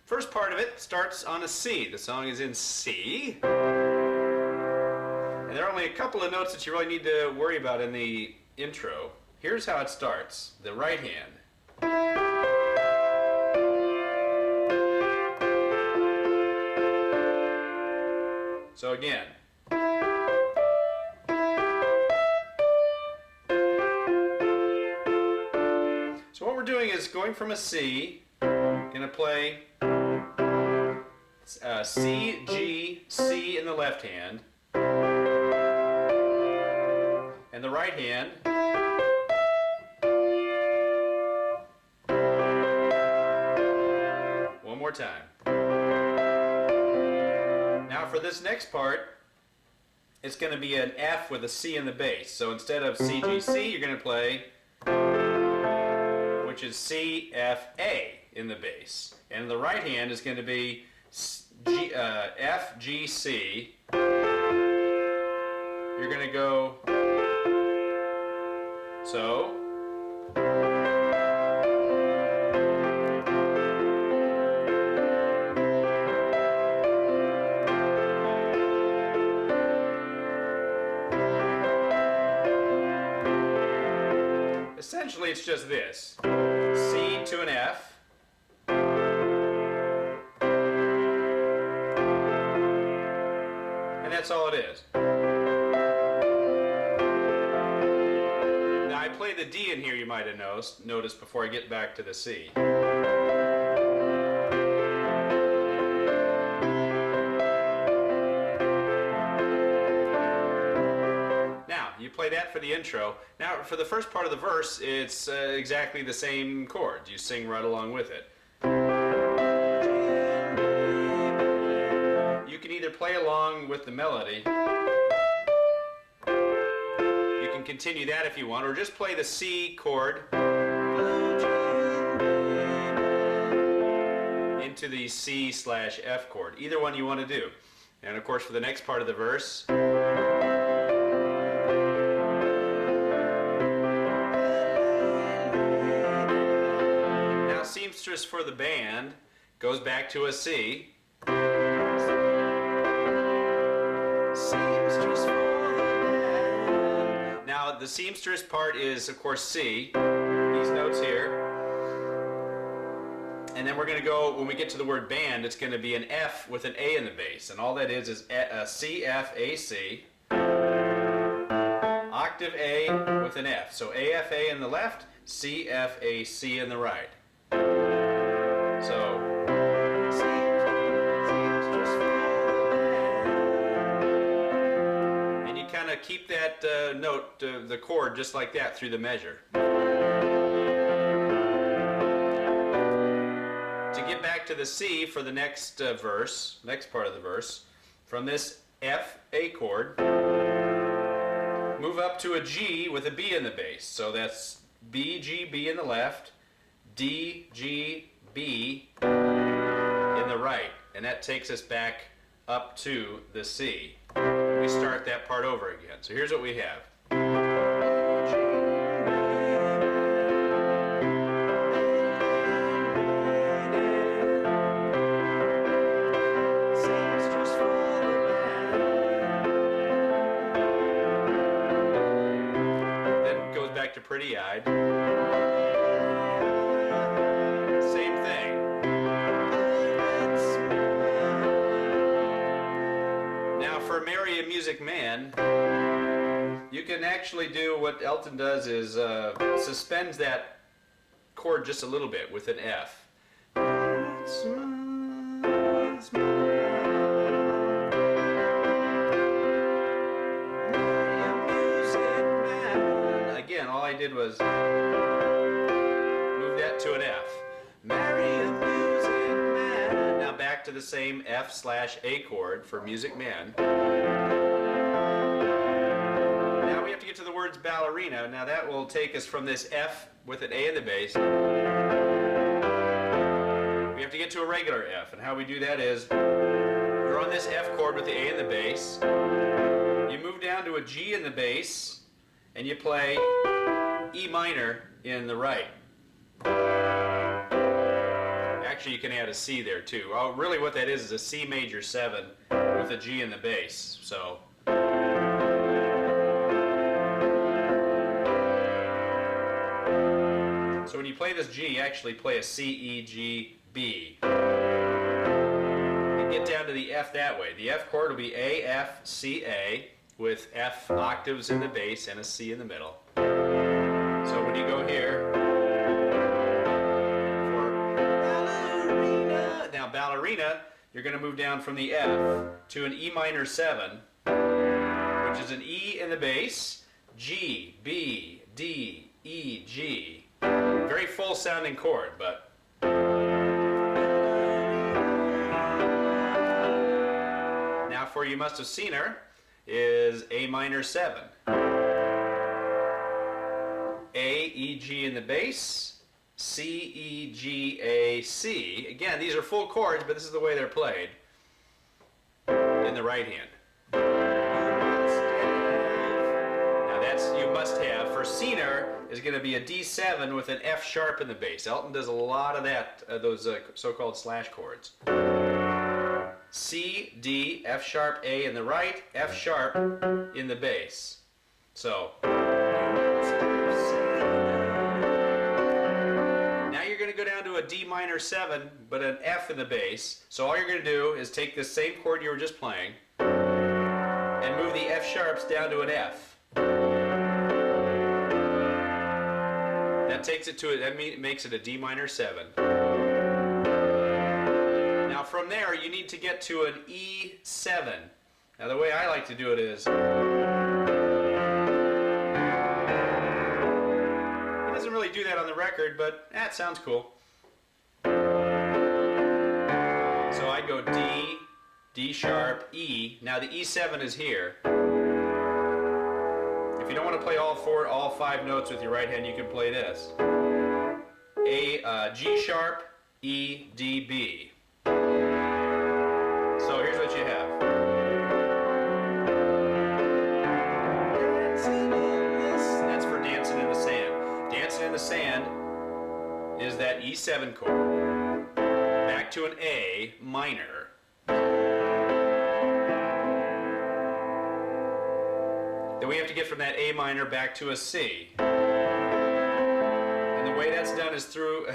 First part of it starts on a C. The song is in C. And there are only a couple of notes that you really need to worry about in the intro. Here's how it starts. The right hand. So again. So what we're doing is going from a C, going to play C, G, C in the left hand, and the right hand one more time. Now for this next part, it's going to be an F with a C in the bass. So instead of C, G, C, you're going to play, which is C, F, A in the bass. And the right hand is going to be G, F, G, C. You're going to go, so. Essentially, it's just this. C to an F. And that's all it is. Now, I play the D in here, you might have noticed before I get back to the C. You play that for the intro. Now, for the first part of the verse, it's exactly the same chords. You sing right along with it. You can either play along with the melody. You can continue that if you want, or just play the C chord into the C/F chord. Either one you want to do. And of course, for the next part of the verse, seamstress for the band goes back to a C. Seamstress for the band. Now the seamstress part is of course C, these notes here. And then we're going to go, when we get to the word band, it's going to be an F with an A in the bass. And all that is a C, F, A, C. Octave A with an F. So A, F, A in the left, C, F, A, C in the right. So, and you kind of keep that note, the chord, just like that through the measure. To get back to the C for the next verse, next part of the verse, from this F, A chord, move up to a G with a B in the bass. So that's B, G, B in the left, D, G, B in the right, and that takes us back up to the C. We start that part over again. So here's what we have. Then it goes back to Pretty-Eyed. Music Man, you can actually do what Elton does is suspends that chord just a little bit with an F. Again, all I did was move that to an F. Marry a music man. Now back to the same F/A chord for Music Man. We have to get to the words ballerina. Now that will take us from this F with an A in the bass. We have to get to a regular F, and how we do that is you're on this F chord with the A in the bass. You move down to a G in the bass, and you play E minor in the right. Actually, you can add a C there too. Oh, really what that is a C major 7 with a G in the bass. So when you play this G, you actually play a C, E, G, B. And get down to the F that way. The F chord will be A, F, C, A with F octaves in the bass and a C in the middle. So when you go here for ballerina, now ballerina, you're going to move down from the F to an E minor 7, which is an E in the bass, G, B, D, E, G. Very full sounding chord, but now for You Must Have Seen Her is A minor 7. A, E, G in the bass, C, E, G, A, C. Again, these are full chords, but this is the way they're played in the right hand. Now that's You Must Have. For Seen Her is going to be a D7 with an F sharp in the bass. Elton does a lot of that, those so-called slash chords. C, D, F sharp, A in the right, F sharp in the bass. So now you're going to go down to a D minor 7, but an F in the bass. So all you're going to do is take this same chord you were just playing and move the F sharps down to an F. That takes it to it. That makes it a D minor 7. Now from there, you need to get to an E7. Now the way I like to do it is, it doesn't really do that on the record, but it sounds cool. So I go D, D sharp, E. Now the E7 is here. If you don't want to play all 5 notes with your right hand, you can play this. G sharp, E, D, B. So here's what you have. That's for Dancing in the Sand. Dancing in the Sand is that E7 chord back to an A minor. Then we have to get from that A minor back to a C. And the way that's done is through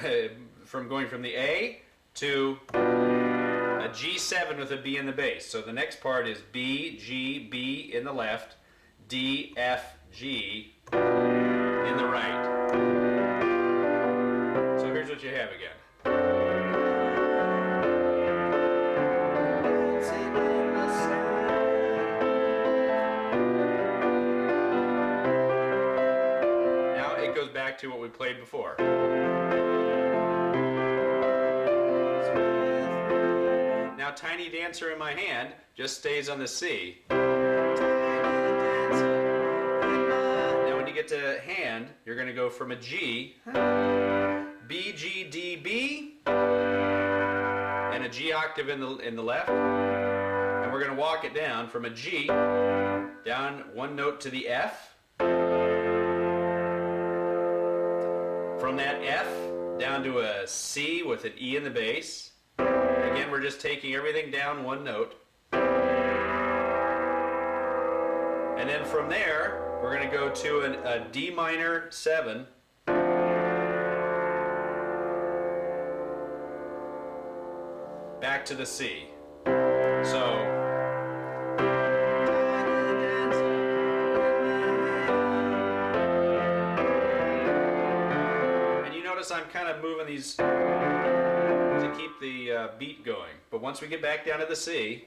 from going from the A to a G7 with a B in the bass. So the next part is B, G, B in the left, D, F, G in the right. So here's what you have again. Now it goes back to what we played before. Now Tiny Dancer in my hand just stays on the C. Now when you get to hand, you're going to go from a G, B, G, D, B, and a G octave in the left. And we're going to walk it down from a G, down one note to the F. From that F, down to a C with an E in the bass. Again, we're just taking everything down one note. And then from there, we're going to go to a D minor 7. Back to the C. So and you notice I'm kind of moving these to keep the beat going. But once we get back down to the C,